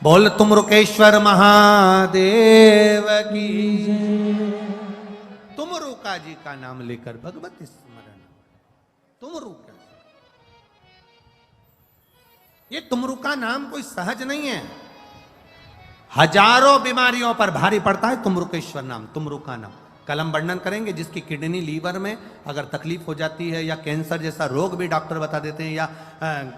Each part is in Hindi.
बोल तुमरुकेश्वर महादेव की। तुमरुका जी का नाम लेकर भगवत स्मरण। तुमरुका, ये तुमरुका नाम कोई सहज नहीं है। हजारों बीमारियों पर भारी पड़ता है तुमरुकेश्वर नाम, तुमरुका नाम। कल हम वर्णन करेंगे जिसकी किडनी लीवर में अगर तकलीफ हो जाती है, या कैंसर जैसा रोग भी डॉक्टर बता देते हैं, या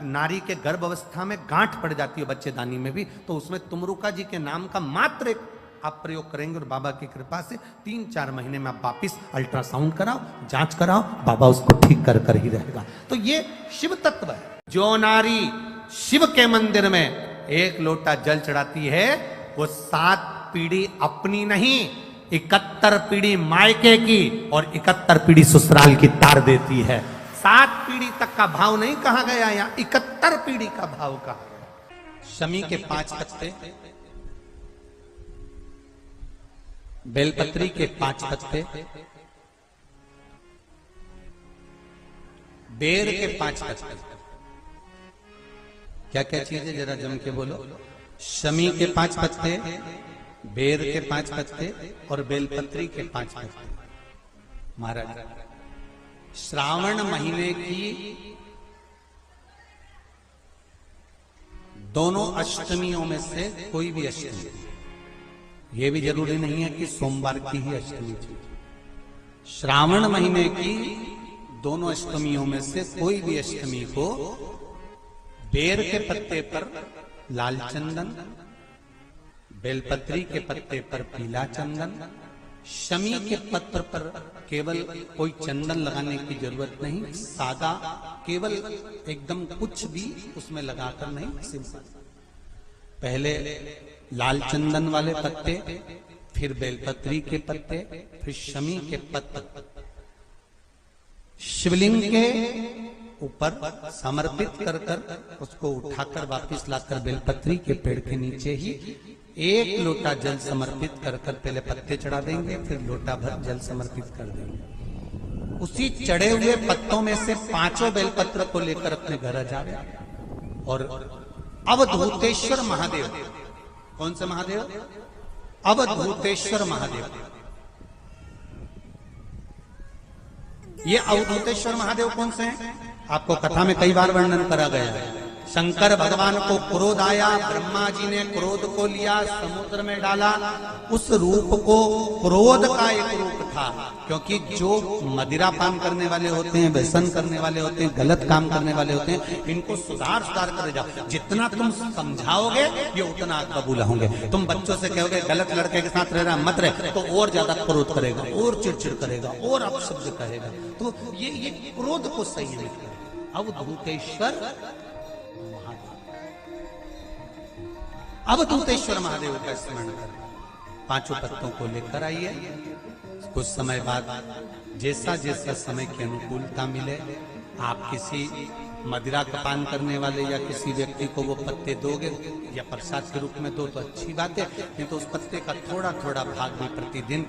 नारी के गर्भ अवस्था में गांठ पड़ जाती है बच्चेदानी में भी, तो उसमें तुमरुका जी के नाम का मात्र एक आप प्रयोग करेंगे और बाबा की कृपा से 3-4 महीने में आप वापिस अल्ट्रासाउंड कराओ, जांच कराओ, बाबा उसको ठीक कर ही रहेगा। तो ये शिव तत्व है। जो नारी शिव के मंदिर में 1 लोटा जल चढ़ाती है, वो 7 पीढ़ी अपनी नहीं, 71 पीढ़ी मायके की और 71 पीढ़ी ससुराल की तार देती है। 7 पीढ़ी तक का भाव नहीं कहा गया, यहाँ 71 पीढ़ी का भाव कहा गया। शमी के 5 पत्ते, बेलपत्री के 5 पत्ते, बेर के 5 पत्ते। क्या क्या चीज है जरा जम के बोलो। शमी के 5 पत्ते, बेर के 5 पत्ते और बेलपत्री के 5 पत्ते। महाराज, श्रावण महीने की दोनों अष्टमियों में से कोई भी अष्टमी, यह भी जरूरी नहीं है कि सोमवार की ही अष्टमी थी। श्रावण महीने की दोनों अष्टमियों में से कोई भी अष्टमी को बेर के पत्ते पर लाल चंदन, बेलपत्री के पत्ते पर पीला चंदन, शमी के पत्र पर केवल कोई चंदन लगाने की जरूरत नहीं, सादा केवल एकदम कुछ भी उसमें लगाकर नहीं, सिंपल। पहले लाल चंदन वाले पत्ते, फिर बेलपत्री के पत्ते, फिर शमी के पत्ते शिवलिंग के ऊपर समर्पित कर उसको उठाकर वापिस लाकर बेलपत्री के पेड़ के नीचे ही 1 लोटा जल समर्पित कर पहले पत्ते चढ़ा देंगे, फिर लोटा भर जल समर्पित कर देंगे। उसी चढ़े हुए पत्तों में से 5 बेलपत्र को लेकर अपने घर आ जावे और अवधूतेश्वर महादेव, कौन से महादेव? अवधूतेश्वर महादेव। ये अवधूतेश्वर महादेव कौन से हैं? आपको कथा में कई बार वर्णन करा गया है। शंकर भगवान को क्रोध आया, ब्रह्मा जी ने क्रोध को लिया, समुद्र में डाला। उस रूप को क्रोध का एक रूप था, क्योंकि जो मदिरा पान करने वाले होते हैं, व्यसन करने वाले होते हैं, गलत काम करने वाले होते हैं, इनको सुधार कर जाओ। जितना तुम समझाओगे ये उतना कबूल होंगे। तुम बच्चों से कहोगे गलत लड़के के साथ रह रहा मत रहे, तो और ज्यादा क्रोध करेगा, और चिड़चिड़ करेगा, और अपशब्द करेगा। तो ये क्रोध को सही नहीं करेगा। अवधूतेश्वर अवधूतेश्वर महादेव का स्मरण कर 5 पत्तों को लेकर आइए। कुछ समय बाद जैसा जैसा समय की अनुकूलता मिले, आप किसी मदिरा का पान करने वाले या किसी व्यक्ति को वो पत्ते दोगे या प्रसाद के रूप में दो तो अच्छी बात है, नहीं तो उस पत्ते का थोड़ा थोड़ा भाग भी प्रतिदिन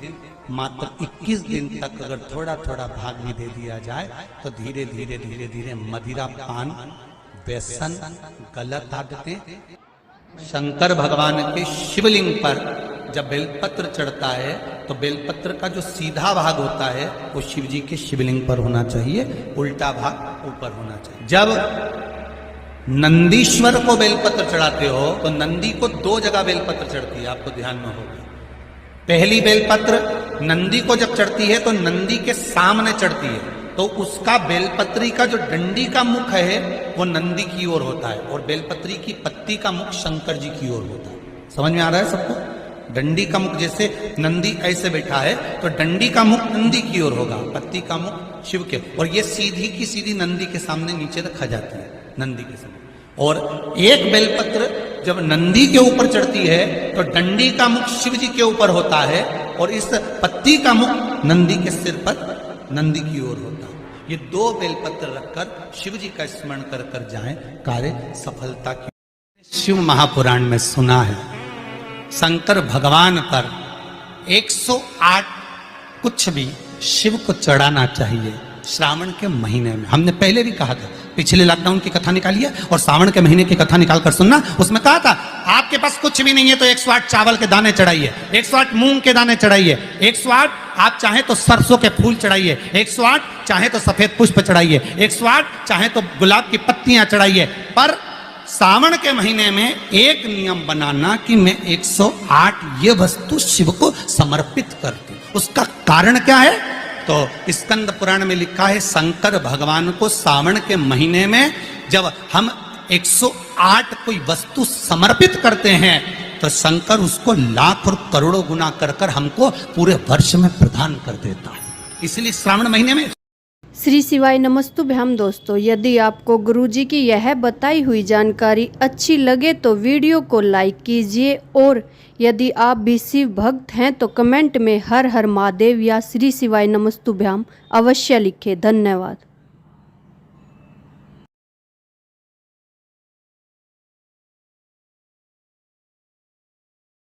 मात्र 21 दिन तक अगर थोड़ा थोड़ा भाग भी दे दिया जाए तो धीरे धीरे धीरे धीरे मदिरा पान, व्यसन, गलत आदतें। शंकर भगवान के शिवलिंग पर जब बेलपत्र चढ़ता है तो बेलपत्र का जो सीधा भाग होता है वो शिव जी के शिवलिंग पर होना चाहिए, उल्टा भाग ऊपर होना चाहिए। जब नंदीश्वर को बेलपत्र चढ़ाते हो तो नंदी को 2 जगह बेलपत्र चढ़ती है, आपको ध्यान में होगा। पहली बेलपत्र नंदी को जब चढ़ती है तो नंदी के सामने चढ़ती है, तो उसका बेलपत्री का जो डंडी का मुख है वो नंदी की ओर होता है और बेलपत्री की पत्ती का मुख शंकर जी की ओर होता है। समझ में आ रहा है सबको? डंडी का मुख, जैसे नंदी ऐसे बैठा है तो डंडी का मुख नंदी की ओर होगा, पत्ती का मुख शिव के, और ये सीधी की सीधी नंदी के सामने नीचे तक खा जाती है, नंदी के सामने। और एक बेलपत्र जब नंदी के ऊपर चढ़ती है तो डंडी का मुख शिव जी के ऊपर होता है और इस पत्ती का मुख नंदी के सिर पर नंदी की ओर होता है। ये 2 बेलपत्र रखकर शिव जी का स्मरण कर कर जाएं, कार्य सफलता की। शिव महापुराण में सुना है शंकर भगवान पर 108 कुछ भी शिव को चढ़ाना चाहिए। श्रावण के महीने में। हमने पहले भी कहा था, पिछले लॉकडाउन की कथा निकालिए और श्रावण के महीने की कथा निकाल कर सुनना। उसमें कहा था आपके पास कुछ भी नहीं है तो 108 चावल के दाने चढ़ाइए, 108 मूंग के दाने चढ़ाइए, 108 आप चाहे तो सरसों के फूल चढ़ाइए, 108 चाहे तो सफेद पुष्प चढ़ाइए, 108 चाहे तो गुलाब की पत्तियां चढ़ाइए। पर सावन के महीने में एक नियम बनाना कि मैं 108 ये वस्तु शिव को समर्पित करती। उसका कारण क्या है? तो स्कंद पुराण में लिखा है शंकर भगवान को सावन के महीने में जब हम 108 कोई वस्तु समर्पित करते हैं तो शंकर उसको लाख और करोड़ों गुना कर कर हमको पूरे वर्ष में प्रदान कर देता है। इसलिए श्रावण महीने में श्री शिवाय नमस्तुभ्याम। दोस्तों, यदि आपको गुरुजी की यह बताई हुई जानकारी अच्छी लगे तो वीडियो को लाइक कीजिए और यदि आप भी शिव भक्त हैं तो कमेंट में हर हर महादेव या श्री शिवाय नमस्तुभ्याम अवश्य लिखें। धन्यवाद।